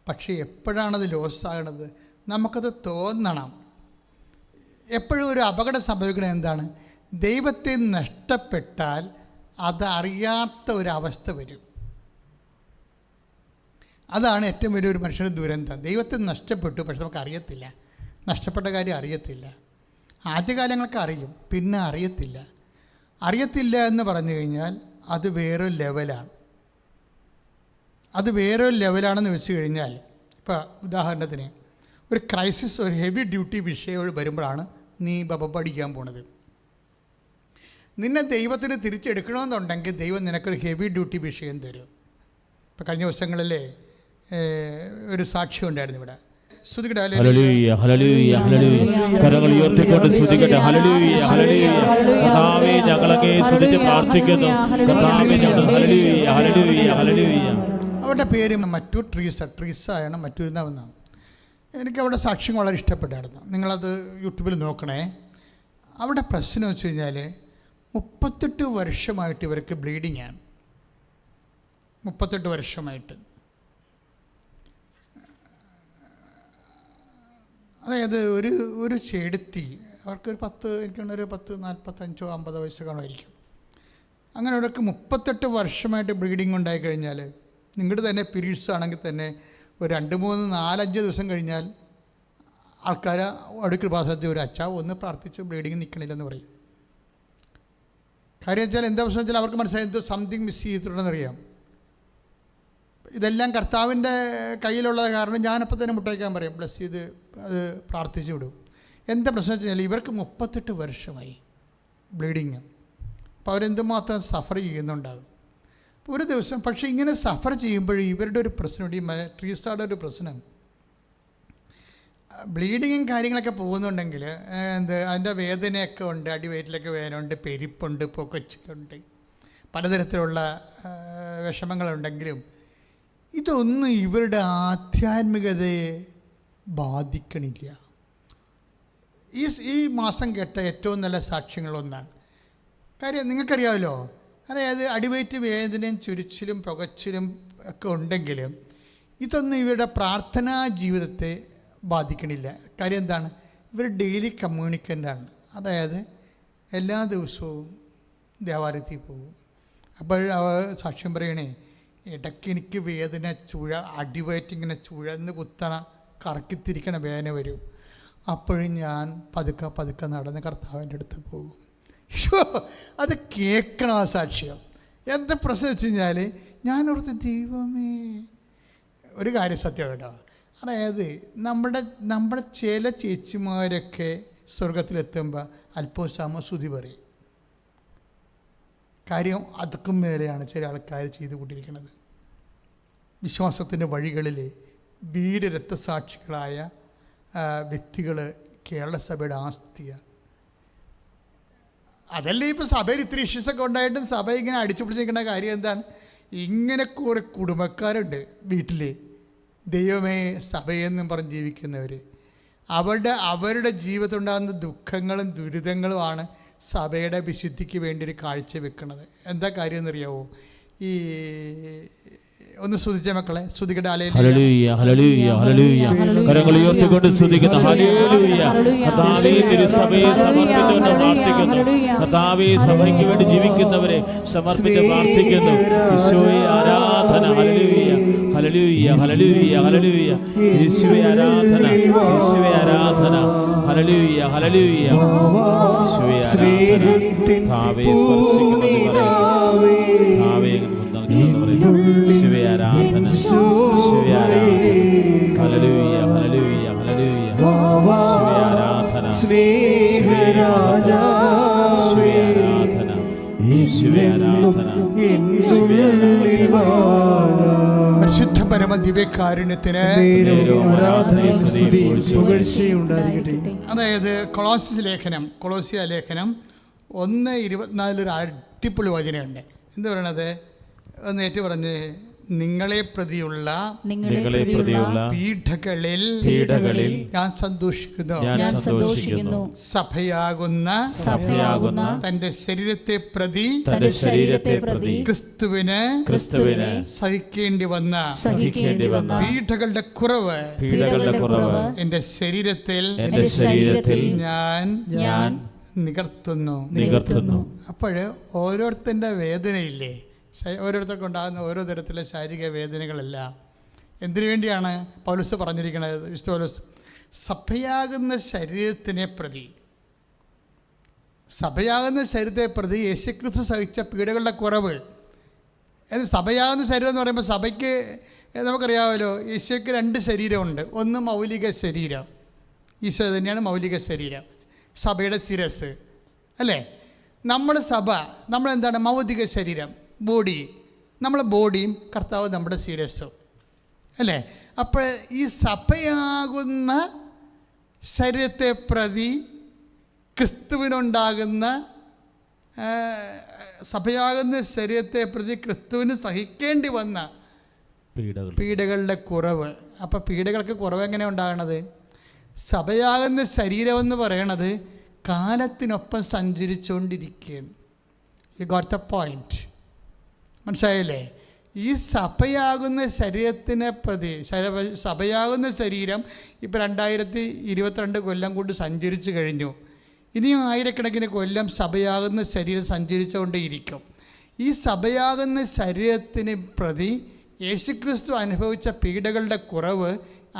[SPEAKER 1] പക്ഷേ എപ്പോഴാണത് ലോസാകണത്? നമുക്കത് തോന്നണം. എപ്പോഴും ഒരു അപകടം സംഭവിക്കുന്നത് എന്താണ്? ദൈവത്തെ നഷ്ടപ്പെട്ടാൽ അതറിയാത്ത ഒരവസ്ഥ വരും. അതാണ് ഏറ്റവും വലിയൊരു മനുഷ്യൻ്റെ ദുരന്തം. ദൈവത്തെ നഷ്ടപ്പെട്ടു, പക്ഷെ നമുക്ക് അറിയത്തില്ല. നഷ്ടപ്പെട്ട കാര്യം അറിയത്തില്ല. ആദ്യകാലങ്ങൾക്ക് അറിയും, പിന്നെ അറിയത്തില്ല എന്ന് പറഞ്ഞു കഴിഞ്ഞാൽ അത് വേറൊരു ലെവലാണ്. അത് വേറൊരു ലെവലാണെന്ന് വെച്ച് കഴിഞ്ഞാൽ, ഇപ്പോൾ ഉദാഹരണത്തിന് ഒരു ക്രൈസിസ്, ഒരു ഹെവി ഡ്യൂട്ടി വിഷയം വരുമ്പോഴാണ് നീ പഠിക്കാൻ പോണത്. നിന്നെ ദൈവത്തിന് തിരിച്ചെടുക്കണമെന്നുണ്ടെങ്കിൽ ദൈവം നിനക്കൊരു ഹെവി ഡ്യൂട്ടി വിഷയം തരും. ഇപ്പോൾ കഴിഞ്ഞ ദിവസങ്ങളിലെ ഒരു സാക്ഷ്യം ഉണ്ടായിരുന്നു ഇവിടെ.
[SPEAKER 2] ഹല്ലേലൂയ ഹല്ലേലൂയ ഹല്ലേലൂയ. കരങ്ങൾ ഉയർത്തിക്കൊണ്ട് സ്തുതിക്കട്ടെ. ഹല്ലേലൂയ ഹല്ലേലൂയ. കർത്താവേ, ഞങ്ങളൊക്കെ സ്തുതിച്ച് പ്രാർത്ഥിക്കുന്നു. കർത്താവേ, ഞങ്ങൾ ഹല്ലേലൂയ ഹല്ലേലൂയ ഹല്ലേലൂയ.
[SPEAKER 1] അവരുടെ പേര് മറ്റു ട്രീസായാണ്, മറ്റൊരുന്നാവുന്നതാണ്. എനിക്ക് അവിടെ സാക്ഷ്യം വളരെ ഇഷ്ടപ്പെട്ടായിരുന്നു. നിങ്ങളത് യൂട്യൂബിൽ നോക്കണേ. അവിടെ പ്രശ്നം വെച്ച് കഴിഞ്ഞാൽ 38 വർഷമായിട്ട് ഇവർക്ക് ബ്ലീഡിങ്ങാണ്. 38 വർഷമായിട്ട്. അതായത് ഒരു ചെടുത്തി അവർക്കൊരു 45 50 വയസ്സ് കാണുമായിരിക്കും. അങ്ങനെ അവർക്ക് 38 വർഷമായിട്ട് ബ്ലീഡിങ് ഉണ്ടായിക്കഴിഞ്ഞാൽ, നിങ്ങളുടെ തന്നെ പീരീഡ്സ് ആണെങ്കിൽ തന്നെ ഒരു 2 3 4 5 ദിവസം കഴിഞ്ഞാൽ ആൾക്കാർ അടുക്കൽ ഭാഷത്തിൽ ഒരു അച്ഛാവ് ഒന്ന് പ്രാർത്ഥിച്ചു, ബ്ലീഡിങ് നിൽക്കണില്ലെന്ന് പറയും. കാര്യം വെച്ചാൽ എന്താ പ്രശ്നം വെച്ചാൽ അവർക്ക് മനസ്സിലായി എന്തോ സംതിങ് മിസ് ചെയ്തിട്ടുണ്ടെന്നറിയാം. ഇതെല്ലാം കർത്താവിൻ്റെ കയ്യിലുള്ള കാരണം ഞാനപ്പോൾ തന്നെ മുട്ടയ്ക്കാൻ പറയും, ബ്ലസ് ചെയ്ത് അത് പ്രാർത്ഥിച്ചു വിടും. എന്താ പ്രശ്നം വെച്ച് കഴിഞ്ഞാൽ ഇവർക്ക് 38 വർഷമായി ബ്ലീഡിങ്. അപ്പോൾ അവരെന്തുമാത്രം സഫർ ചെയ്യുന്നുണ്ടാകും ഒരു ദിവസം. പക്ഷേ ഇങ്ങനെ സഫർ ചെയ്യുമ്പോൾ ഇവരുടെ ഒരു പ്രശ്നമുണ്ട്, ഈ ട്രീസ്റ്റാരുടെ ഒരു പ്രശ്നം. ബ്ലീഡിങ്ങും കാര്യങ്ങളൊക്കെ പോകുന്നുണ്ടെങ്കിൽ അതിൻ്റെ വേദനയൊക്കെ ഉണ്ട്, അടിവയറ്റിലൊക്കെ വേദനയുണ്ട്, പെരിപ്പുണ്ട്, പൊക്കച്ചിലുണ്ട്, പലതരത്തിലുള്ള വിഷമങ്ങളുണ്ടെങ്കിലും ഇതൊന്നും ഇവരുടെ ആധ്യാത്മികതയെ ബാധിക്കണില്ല. ഈ മാസം കേട്ട ഏറ്റവും നല്ല സാക്ഷ്യങ്ങളൊന്നാണ്. കാര്യം നിങ്ങൾക്കറിയാമല്ലോ, അതായത് അടിവയറ്റ് വേദനയും ചുരിച്ചിലും പുകച്ചിലും ഒക്കെ ഉണ്ടെങ്കിലും ഇതൊന്നും ഇവരുടെ പ്രാർത്ഥനാ ജീവിതത്തെ ബാധിക്കണില്ല. കാര്യം എന്താണ്? ഇവർ ഡെയിലി കമ്മ്യൂണിക്കൻ്റാണ്. അതായത് എല്ലാ ദിവസവും ദേവാലയത്തിൽ പോകും. അപ്പോൾ അവർ സാക്ഷ്യം പറയണേ, ഇടയ്ക്ക് എനിക്ക് വേദന, അടിവയറ്റിങ്ങനെ ചുഴന്ന് കുത്തണ കറക്കിത്തിരിക്കണ വേദന വരും. അപ്പോഴും ഞാൻ പതുക്കെ നടന്ന് കർത്താവിൻ്റെ അടുത്ത് പോകും. അത് കേൾക്കണം ആ സാക്ഷ്യം. എന്താ പ്രശ്നം വെച്ച് കഴിഞ്ഞാൽ ഞാനോർത്ത് ദൈവമേ, ഒരു കാര്യം സത്യം കേട്ടോ, അതായത് നമ്മുടെ ചില ചേച്ചിമാരൊക്കെ സ്വർഗത്തിലെത്തുമ്പോൾ അല്പോസാമ സ്തുതി പറയും. കാര്യം അതൊക്കെ മേലെയാണ് ചില ആൾക്കാർ ചെയ്തുകൊണ്ടിരിക്കുന്നത്. വിശ്വാസത്തിൻ്റെ വഴികളിൽ വീരരക്തസാക്ഷികളായ വ്യക്തികൾ കേരള സഭയുടെ ആസ്തിയാണ്. അതല്ലേ ഇപ്പോൾ സഭയിൽ ഇത്തിരി ഇഷ്യൂസൊക്കെ ഉണ്ടായിട്ടും സഭ ഇങ്ങനെ അടിച്ചു പിടിച്ചിരിക്കുന്ന കാര്യം എന്താണ്? ഇങ്ങനെ കുറേ കുടുംബക്കാരുണ്ട് വീട്ടിൽ, ദൈവമേ സഭയെന്നും പറഞ്ഞ് ജീവിക്കുന്നവർ. അവരുടെ ജീവിതത്തിലുണ്ടാകുന്ന ദുഃഖങ്ങളും ദുരിതങ്ങളുമാണ് സഭയുടെ വിശുദ്ധിക്ക് വേണ്ടി ഒരു കാഴ്ച വെക്കുന്നത്. എന്താ കാര്യം എന്നറിയാവോ? ഈ ഒന്ന് സ്തുതിച്ച മക്കളെ, സ്തുതിക്കട്ടെ.
[SPEAKER 2] ഹല്ലേലൂയ ഹല്ലേലൂയ ഹല്ലേലൂയ. കരങ്ങൾ ഉയർത്തിക്കൊണ്ട് സ്തുതിക്കുന്നു. ഹല്ലേലൂയ. കർത്താവേ, തിരുസഭയെ സമർപ്പിച്ചുകൊണ്ട് പ്രാർത്ഥിക്കുന്നു. കർത്താവേ, സഭയ്ക്ക് വേണ്ടി ജീവിക്കുന്നവരെ സമർപ്പിച്ച് പ്രാർത്ഥിക്കുന്നു. ഈശോയെ ആരാധന. ഹല്ലേലൂയ ഹല്ലേലൂയ ഹല്ലേലൂയ ഹല്ലേലൂയ. യേശുവേ ആരാധന, യേശുവേ ആരാധന. Hallelujah hallelujah. യേശുവേ ആരാധന. കർത്താവേ സ്പർശിക്കുന്നു. കർത്താവേ യേശുവേ ആരാധന. യേശുവേ ആരാധന. ഹല്ലേലൂയ ഹല്ലേലൂയ ഹല്ലേലൂയ. യേശുവേ ആരാധന.
[SPEAKER 3] സ്നേഹരാജാവേ
[SPEAKER 2] യേശുവേ ആരാധന. യേശുവേ ആരാധന.
[SPEAKER 1] പരിശുദ്ധ പരമ ദിവ്യകാരുണ്യത്തിന്
[SPEAKER 3] ആരാധനയും സ്തുതിയും പുകഴ്ചയും ഉണ്ടായിരിക്കട്ടെ.
[SPEAKER 1] അതായത് കൊളോസിയ ലേഖനം 1:24 ഒരു അടിപൊളി വചനമുണ്ട്. എന്ത് പറയണത്? ഒന്ന് ഏറ്റു പറഞ്ഞ്, നിങ്ങളെ പ്രതിയുള്ള പീഡകളിൽ ഞാൻ സന്തോഷിക്കുന്നു. സഭയാകുന്ന തന്റെ ശരീരത്തെ പ്രതി ക്രിസ്തുവിന് സഹിക്കേണ്ടി വന്ന പീഡകളുടെ കുറവ് എന്റെ ശരീരത്തിൽ ഞാൻ നികർത്തുന്നു. അപ്പോൾ ഓരോരുത്തരുടെ വേദനയില്ലേ, ഓരോരുത്തർക്കും ഉണ്ടാകുന്ന ഓരോ തരത്തിലെ ശാരീരിക വേദനകളെല്ലാം എന്തിനു വേണ്ടിയാണ് പൗലോസ് പറഞ്ഞിരിക്കുന്നത്? വിശുദ്ധ പൗലോസ് സഭയാകുന്ന ശരീരത്തെ പ്രതി യേശുക്രിസ്തു സഹിച്ച പീഡകളുടെ കുറവ്. സഭയാകുന്ന ശരീരം എന്ന് പറയുമ്പോൾ സഭയ്ക്ക് നമുക്കറിയാമല്ലോ, ഈശോയ്ക്ക് 2 ശരീരമുണ്ട്. ഒന്ന് മൗലിക ശരീരം, ഈശോ തന്നെയാണ് മൗലിക ശരീരം, സഭയുടെ ശിരസ് അല്ലേ. നമ്മുടെ സഭ നമ്മളെന്താണ്? ഭൗതിക ശരീരം, ബോഡി. നമ്മളെ ബോഡിയും കർത്താവ് നമ്മുടെ ശിരസ്സും അല്ലേ. അപ്പോൾ ഈ സഭയാകുന്ന ശരീരത്തെ പ്രതി ക്രിസ്തുവിനുണ്ടാകുന്ന ക്രിസ്തുവിന് സഹിക്കേണ്ടി വന്ന പീഡകളുടെ കുറവ്. അപ്പോൾ പീഡകൾക്ക് കുറവ് എങ്ങനെ ഉണ്ടാകണത്? സഭയാകുന്ന ശരീരമെന്ന് പറയണത് കാലത്തിനൊപ്പം സഞ്ചരിച്ചുകൊണ്ടിരിക്കുകയാണ്. You got the point. മനസ്സിലായില്ലേ? ഈ സഭയാകുന്ന ശരീരത്തിനെ പ്രതി സഭയാകുന്ന ശരീരം ഇപ്പോൾ 2022 കൊല്ലം കൊണ്ട് സഞ്ചരിച്ചു കഴിഞ്ഞു. ഇനിയും ആയിരക്കണക്കിന് കൊല്ലം സഭയാകുന്ന ശരീരം സഞ്ചരിച്ചുകൊണ്ടേയിരിക്കും. ഈ സഭയാകുന്ന ശരീരത്തിന് പ്രതി യേശുക്രിസ്തു അനുഭവിച്ച പീഡകളുടെ കുറവ്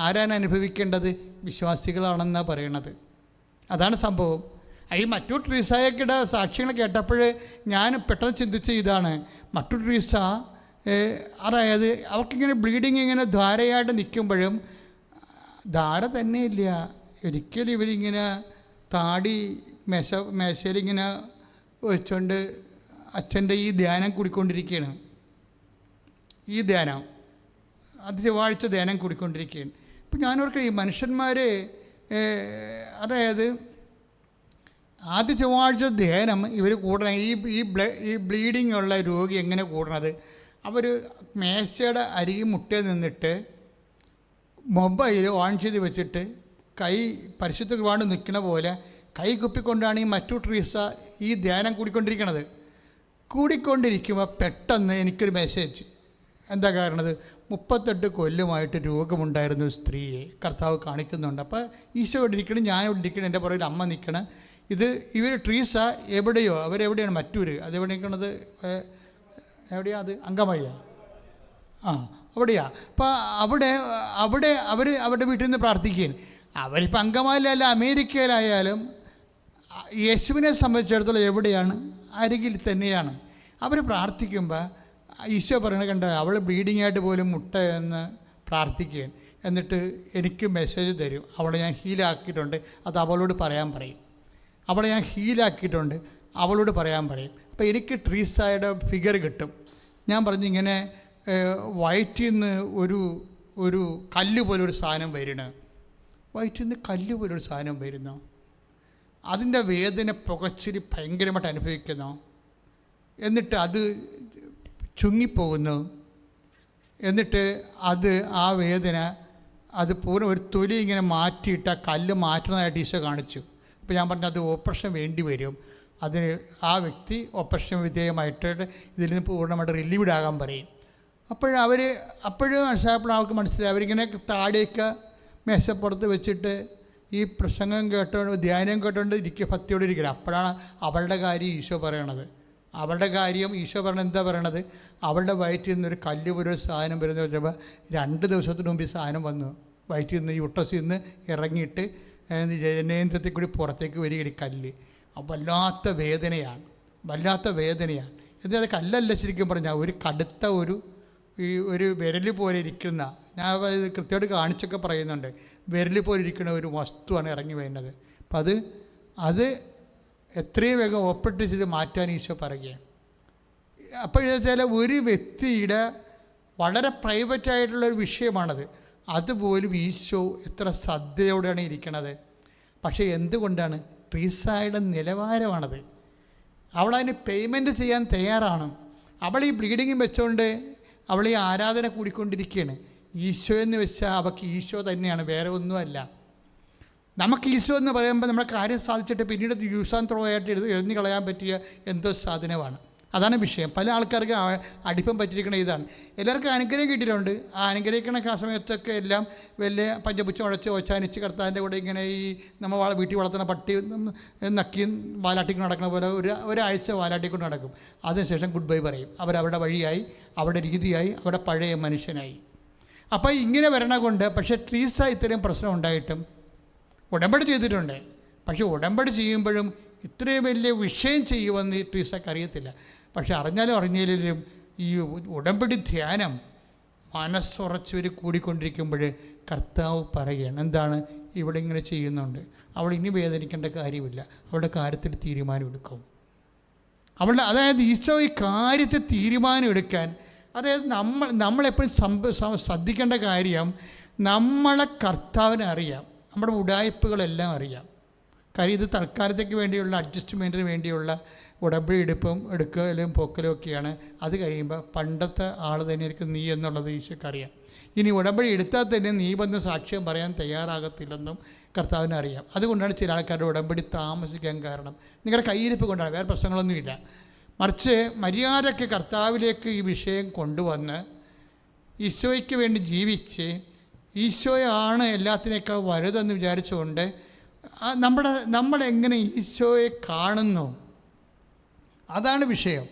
[SPEAKER 1] ആരാണ് അനുഭവിക്കേണ്ടത്? വിശ്വാസികളാണെന്നാണ് പറയണത്. അതാണ് സംഭവം. ഈ മറ്റു ട്രീസായൊക്കെയുടെ സാക്ഷ്യങ്ങൾ കേട്ടപ്പോൾ ഞാൻ പെട്ടെന്ന് ചിന്തിച്ച ഇതാണ്, മറ്റു ട്രീസ അതായത് അവർക്കിങ്ങനെ ബ്ലീഡിങ് ഇങ്ങനെ ധാരയായിട്ട് നിൽക്കുമ്പോഴും ധാര തന്നെ ഇല്ല. ഒരിക്കലും ഇവരിങ്ങനെ താടി മേശയിലിങ്ങനെ വെച്ചുകൊണ്ട് അച്ഛൻ്റെ ഈ ധ്യാനം കൂടിക്കൊണ്ടിരിക്കുകയാണ്. ഈ ധ്യാനം ചൊവ്വാഴ്ച ധ്യാനം കൂടിക്കൊണ്ടിരിക്കുകയാണ്. ഇപ്പം ഞാനോർക്കും ഈ മനുഷ്യന്മാർ അതായത് ആദ്യ ചൊവ്വാഴ്ച ധ്യാനം ഇവർ കൂടണം. ഈ ബ്ലീഡിങ് ഉള്ള രോഗി എങ്ങനെ കൂടണത്? അവർ മേശയുടെ അരികെ മുട്ടയിൽ നിന്നിട്ട് മൊബൈൽ ഓൺ ചെയ്ത് വെച്ചിട്ട് കൈ പരിശുദ്ധ കുർബാന നിൽക്കുന്ന പോലെ കൈ കുപ്പിക്കൊണ്ടാണ് ഈ മറ്റു ട്രീസ ഈ ധ്യാനം കൂടിക്കൊണ്ടിരിക്കുമ്പോൾ പെട്ടെന്ന് എനിക്കൊരു മെസ്സേജ്. എന്താ കാരണത്? 38 കൊല്ലമായിട്ട് രോഗമുണ്ടായിരുന്ന ഒരു സ്ത്രീയെ കർത്താവ് കാണിക്കുന്നുണ്ട്. അപ്പോൾ ഈശോ ഇവിടെ ഇരിക്കണം, ഞാൻ ഇവിടെ ഇരിക്കണം, എൻ്റെ പുറകിൽ അമ്മ നിൽക്കണം. ഇവർ ട്രീസ എവിടെയോ, അവരെവിടെയാണ് മറ്റൂര്, അതെവിടെ നിൽക്കണത്? എവിടെയാ അത്? അങ്കമാലിയ. അവിടെയാ. അപ്പോൾ അവിടെ അവർ അവരുടെ വീട്ടിൽ നിന്ന് പ്രാർത്ഥിക്കുകയും അവരിപ്പോൾ അങ്കമാലിയല്ല അമേരിക്കയിലായാലും യേശുവിനെ സംബന്ധിച്ചിടത്തോളം എവിടെയാണ്? അരികിൽ തന്നെയാണ്. അവർ പ്രാർത്ഥിക്കുമ്പോൾ ഈശോ പറയണ കണ്ട, അവൾ ബ്ലീഡിങ് ആയിട്ട് പോലും മുട്ട എന്ന് പ്രാർത്ഥിക്കുകയും എന്നിട്ട് എനിക്ക് മെസ്സേജ് തരും, അവളെ ഞാൻ ഹീലാക്കിയിട്ടുണ്ട്, അത് അവളോട് പറയാൻ പറയും. അവളെ ഞാൻ ഹീലാക്കിയിട്ടുണ്ട്, അവളോട് പറയാൻ പറയും. അപ്പോൾ എനിക്ക് ട്രീസായുടെ ഫിഗർ കിട്ടും. ഞാൻ പറഞ്ഞു ഇങ്ങനെ വയറ്റിൽ നിന്ന് ഒരു കല്ല് പോലൊരു സാധനം വരണ, വയറ്റിൽ നിന്ന് കല്ല് പോലൊരു സാധനം വരുന്നു, അതിൻ്റെ വേദന പുകച്ചിരി ഭയങ്കരമായിട്ട് അനുഭവിക്കുന്നു, എന്നിട്ട് അത് ചുങ്ങിപ്പോകുന്നു, എന്നിട്ട് ആ വേദന അത് പൂർണ്ണ ഒരു തൊലി ഇങ്ങനെ മാറ്റിയിട്ട് ആ കല്ല് മാറ്റുന്നതായിട്ട് ഈശോ കാണിച്ചു. അപ്പോൾ ഞാൻ പറഞ്ഞു അത് ഓപ്പറേഷൻ വേണ്ടി വരും, അതിന് ആ വ്യക്തി ഓപ്പറേഷൻ വിധേയമായിട്ട് ഇതിൽ നിന്ന് പൂർണ്ണമായിട്ട് റിലീവ്ഡ് ആകാൻ പറയും. അപ്പോഴും മനസ്സിലായപ്പോൾ അവർക്ക് മനസ്സിലായി. അവരിങ്ങനെ താടിയൊക്കെ മേശപ്പുറത്ത് വെച്ചിട്ട് ഈ പ്രസംഗം കേട്ടോണ്ട് ധ്യാനം കേട്ടോണ്ട് ഭക്തിയോടെ ഇരിക്കണം. അപ്പോഴാണ് അവളുടെ കാര്യം ഈശോ പറയണത്. അവളുടെ കാര്യം ഈശോ പറയണത് എന്താ പറയണത്? അവളുടെ വയറ്റിൽ നിന്നൊരു കല്ല് പോലൊരു സാധനം വരുന്ന വെച്ചപ്പോൾ 2 ദിവസത്തിന് മുമ്പ് ഈ സാധനം വന്നു. വയറ്റിൽ നിന്ന് യൂട്ടസിൽ നിന്ന് ഇറങ്ങിയിട്ട് ജനേന്ദ്രത്തിൽ കൂടി പുറത്തേക്ക് വരികയാണ് കല്ല്. വല്ലാത്ത വേദനയാണ്. എന്നാൽ അത് കല്ലല്ല ശരിക്കും പറഞ്ഞാൽ ഒരു കടുത്ത ഈ ഒരു വിരൽ പോലെ ഇരിക്കുന്ന, ഞാൻ ഇത് കൃത്യമായിട്ട് കാണിച്ചൊക്കെ പറയുന്നുണ്ട്, വിരൽ പോലെ ഇരിക്കുന്ന ഒരു വസ്തുവാണ് ഇറങ്ങി വരുന്നത്. അപ്പം അത് എത്രയും വേഗം ഓപ്പറേറ്റ് ചെയ്ത് മാറ്റാൻ ഈശോ പറയുകയാണ്. അപ്പോഴെന്നുവെച്ചാൽ ഒരു വ്യക്തിയുടെ വളരെ പ്രൈവറ്റായിട്ടുള്ളൊരു വിഷയമാണത്. അതുപോലും ഈശോ എത്ര ശ്രദ്ധയോടെയാണ് ഇരിക്കണത്. പക്ഷേ എന്തുകൊണ്ടാണ്? ട്രീസായുടെ നിലവാരമാണത്. അവളതിന് പേയ്മെൻറ്റ് ചെയ്യാൻ തയ്യാറാണ്. അവൾ ഈ ബ്ലീഡിങ്ങും വെച്ചുകൊണ്ട് അവൾ ഈ ആരാധന കൂടിക്കൊണ്ടിരിക്കുകയാണ്. ഈശോ എന്ന് വെച്ചാൽ അവൾക്ക് ഈശോ തന്നെയാണ്, വേറെ ഒന്നുമല്ല. നമുക്ക് ഈശോ എന്ന് പറയുമ്പോൾ നമ്മുടെ കാര്യം സാധിച്ചിട്ട് പിന്നീട് യൂസ് ആൻഡ് ത്രോ ആയിട്ട് എറിഞ്ഞു കളയാൻ പറ്റിയ എന്തോ സാധനമാണ്. അതാണ് വിഷയം. പല ആൾക്കാർക്ക് അടിപ്പം പറ്റിയിരിക്കണ ഇതാണ്. എല്ലാവർക്കും അനുഗ്രഹം കിട്ടിയിട്ടുണ്ട്. ആ അനുഗ്രഹിക്കണ ആ സമയത്തൊക്കെ എല്ലാം വലിയ പഞ്ചപുച്ഛം ഉടച്ച് ഒച്ചാനിച്ച് കർത്താവിൻ്റെ കൂടെ ഇങ്ങനെ ഈ നമ്മൾ വീട്ടിൽ വളർത്തുന്ന പട്ടി നക്കി വാലാട്ടിക്കൊണ്ട് നടക്കുന്ന പോലെ ഒരാഴ്ച വാലാട്ടിക്കൊണ്ട് നടക്കും. അതിനുശേഷം ഗുഡ് ബൈ പറയും. അവരവരുടെ വഴിയായി, അവരുടെ രീതിയായി, അവരുടെ പഴയ മനുഷ്യനായി. അപ്പോൾ ഇങ്ങനെ വരണ കൊണ്ട് പക്ഷേ ട്രീസ ഇത്രയും പ്രശ്നം ഉണ്ടായിട്ടും ഉടമ്പടി ചെയ്തിട്ടുണ്ട്. പക്ഷേ ഉടമ്പടി ചെയ്യുമ്പോഴും ഇത്രയും വലിയ വിഷയം ചെയ്യുമെന്ന് ഈ ട്രീസക്ക് അറിയത്തില്ല. പക്ഷെ അറിഞ്ഞാലും അറിഞ്ഞില്ലെങ്കിലും ഈ ഉടമ്പടി ധ്യാനം മനസ്സുറച്ചവർ കൂടിക്കൊണ്ടിരിക്കുമ്പോൾ കർത്താവ് പറയുകയാണ്, എന്താണ് ഇവിടെ ഇങ്ങനെ ചെയ്യുന്നുണ്ട്, അവൾ ഇനി വേദനിക്കേണ്ട കാര്യമില്ല, അവളുടെ കാര്യത്തിൽ തീരുമാനമെടുക്കും. അതായത് ഈശോ ഈ കാര്യത്തിൽ തീരുമാനമെടുക്കാൻ, അതായത് നമ്മളെപ്പോഴും ശ്രദ്ധിക്കേണ്ട കാര്യം, നമ്മളെ കർത്താവിനെ അറിയാം, നമ്മുടെ ഉടായ്പകളെല്ലാം അറിയാം. കാര്യം ഇത് തൽക്കാലത്തേക്ക് വേണ്ടിയുള്ള അഡ്ജസ്റ്റ്മെൻറ്റിന് വേണ്ടിയുള്ള ഉടമ്പടി എടുക്കലും പൊക്കലും ഒക്കെയാണ്. അത് കഴിയുമ്പോൾ പണ്ടത്തെ ആൾ തന്നെയായിരിക്കും നീ എന്നുള്ളത് ഈശോയ്ക്കറിയാം. ഇനി ഉടമ്പടി എടുത്താൽ തന്നെ നീ വന്ന് സാക്ഷ്യം പറയാൻ തയ്യാറാകത്തില്ലെന്നും കർത്താവിന് അറിയാം. അതുകൊണ്ടാണ് ചില ആൾക്കാരുടെ ഉടമ്പടി താമസിക്കാൻ കാരണം. നിങ്ങളുടെ കയ്യിരിപ്പ് കൊണ്ടാണ്, വേറെ പ്രശ്നങ്ങളൊന്നുമില്ല. മറിച്ച് മര്യാദയ്ക്ക് കർത്താവിലേക്ക് ഈ വിഷയം കൊണ്ടുവന്ന് ഈശോയ്ക്ക് വേണ്ടി ജീവിച്ച് ഈശോയാണ് എല്ലാത്തിനേക്കാൾ വലുതെന്ന് വിചാരിച്ചുകൊണ്ട് നമ്മളെങ്ങനെ ഈശോയെ കാണുന്നു, അതാണ് വിഷയം.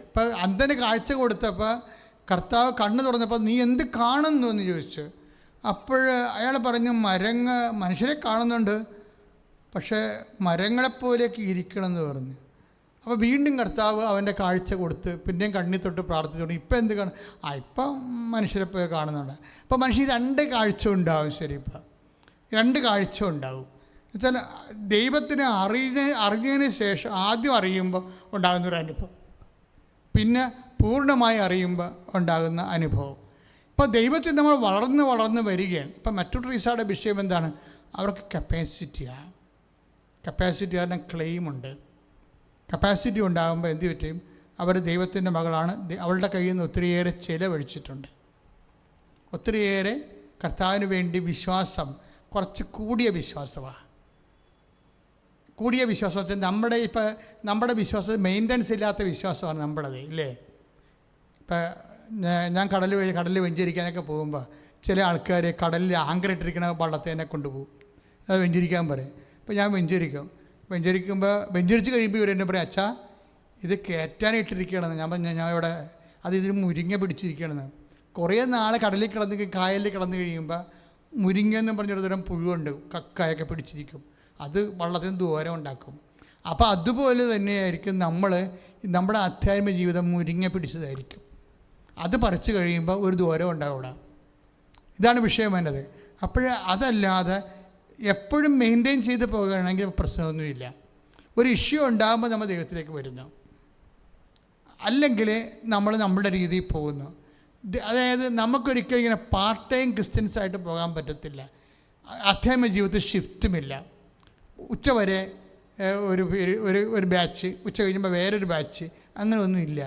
[SPEAKER 1] ഇപ്പം അന്ധന് കാഴ്ച കൊടുത്തപ്പോൾ കർത്താവ് കണ്ണ് തുറന്നപ്പോൾ നീ എന്ത് കാണുന്നു എന്ന് ചോദിച്ചു. അപ്പോൾ അയാൾ പറഞ്ഞു, മനുഷ്യരെ കാണുന്നുണ്ട്, പക്ഷേ മരങ്ങളെപ്പോലെയൊക്കെ ഇരിക്കണമെന്ന് പറഞ്ഞു. അപ്പോൾ വീണ്ടും കർത്താവ് അവൻ്റെ കാഴ്ച കൊടുത്ത് പിന്നെയും കണ്ണി തൊട്ട് പ്രാർത്ഥിച്ചുകൊണ്ട് ഇപ്പം എന്ത് കാണും? ഇപ്പം മനുഷ്യരെപ്പോയി കാണുന്നുണ്ട്. അപ്പോൾ മനുഷ്യർ രണ്ട് കാഴ്ച ഉണ്ടാവും. ശരി, ഇപ്പം രണ്ട് കാഴ്ച ഉണ്ടാവും. എന്നുവെച്ചാൽ ദൈവത്തിനെ അറിഞ്ഞതിന് ശേഷം ആദ്യം അറിയുമ്പോൾ ഉണ്ടാകുന്നൊരു അനുഭവം, പിന്നെ പൂർണ്ണമായി അറിയുമ്പോൾ ഉണ്ടാകുന്ന അനുഭവം. ഇപ്പോൾ ദൈവത്തിൽ നമ്മൾ വളർന്ന് വരികയാണ്. ഇപ്പം മറ്റു ട്രീസയുടെ വിഷയം എന്താണ്? അവർക്ക് കപ്പാസിറ്റിയാണ്. കപ്പാസിറ്റി കാരണം ക്ലെയിമുണ്ട്. കപ്പാസിറ്റി ഉണ്ടാകുമ്പോൾ എന്ത് പറ്റും? അവർ ദൈവത്തിൻ്റെ മകളാണ്. അവളുടെ കയ്യിൽ നിന്ന് ഒത്തിരിയേറെ ചിലവഴിച്ചിട്ടുണ്ട്. ഒത്തിരിയേറെ കർത്താവിന് വേണ്ടി വിശ്വാസം, കുറച്ച് കൂടിയ വിശ്വാസമാണ്. വെച്ചാൽ നമ്മുടെ വിശ്വാസം മെയിൻ്റനൻസ് ഇല്ലാത്ത വിശ്വാസമാണ് നമ്മുടേത്, ഇല്ലേ? ഇപ്പം ഞാൻ കടലിൽ വെഞ്ചരിക്കാനൊക്കെ പോകുമ്പോൾ ചില ആൾക്കാർ കടലിൽ ആങ്കറിട്ടിരിക്കണ വള്ളത്തെ തന്നെ കൊണ്ടുപോകും. അത് വെഞ്ചരിക്കാൻ പറയും. അപ്പോൾ ഞാൻ വെഞ്ചരിച്ച് കഴിയുമ്പോൾ ഇവരെന്നെ പറയും, അച്ഛാ ഇത് കയറ്റാനിട്ടിരിക്കുകയാണെന്ന്. ഞാൻ ഇവിടെ ഇതിന് മുരിങ്ങ പിടിച്ചിരിക്കുകയാണെന്ന്. കുറേ നാൾ കായലിൽ കിടന്ന് കഴിയുമ്പോൾ മുരിങ്ങയെന്നും പറഞ്ഞൊരു തരം പുഴുവുണ്ട്, കക്കായൊക്കെ പിടിച്ചിരിക്കും. അത് വള്ളത്തിന് ദൂരം ഉണ്ടാക്കും. അപ്പോൾ അതുപോലെ തന്നെയായിരിക്കും നമ്മുടെ ആധ്യാത്മിക ജീവിതം മുരിങ്ങ പിടിച്ചതായിരിക്കും. അത് പറിച്ചു കഴിയുമ്പോൾ ഒരു ദൂരം ഉണ്ടാവും. ഇതാണ് വിഷയം വേണ്ടത്. അതല്ലാതെ എപ്പോഴും മെയിൻറ്റെയിൻ ചെയ്ത് പോകുകയാണെങ്കിൽ പ്രശ്നമൊന്നുമില്ല. ഒരു ഇഷ്യൂ ഉണ്ടാകുമ്പോൾ നമ്മൾ ദൈവത്തിലേക്ക് വരുന്നു, അല്ലെങ്കിൽ നമ്മൾ നമ്മുടെ രീതിയിൽ പോകുന്നു. അതായത് നമുക്കൊരിക്കലും ഇങ്ങനെ പാർട്ട് ടൈം ക്രിസ്ത്യൻസായിട്ട് പോകാൻ പറ്റത്തില്ല. ആധ്യാത്മിക ജീവിതത്തിൽ ഷിഫ്റ്റുമില്ല. ഉച്ചവരെ ഒരു ബാച്ച്, ഉച്ച കഴിയുമ്പോൾ വേറൊരു ബാച്ച്, അങ്ങനെ ഒന്നുമില്ല.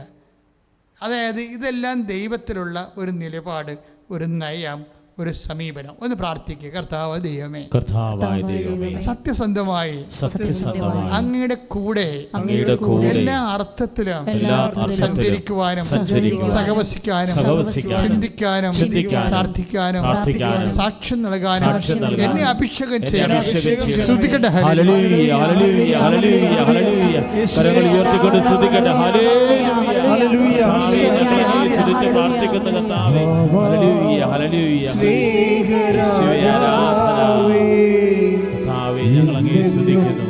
[SPEAKER 1] അതായത് ഇതെല്ലാം ദൈവത്തിലുള്ള ഒരു നിലപാട്, ഒരു നയം, ഒരു സമീപനം. ഒന്ന് പ്രാർത്ഥിക്കുക. കർത്താവ് ദൈവമേ, സത്യസന്ധമായി അങ്ങയുടെ കൂടെ എല്ലാ അർത്ഥത്തിലും സഞ്ചരിക്കുവാനും സഹവസിക്കാനും ചിന്തിക്കാനും പ്രാർത്ഥിക്കാനും സാക്ഷ്യം നൽകാനും എന്നെ അഭിഷേകം ചെയ്യണം. ശ്രുതിക്കട്ടെ.
[SPEAKER 2] പ്രാർത്ഥിക്കുന്ന കർത്താവേ, ഞങ്ങൾ അങ്ങേ സ്തുതിക്കുന്നു.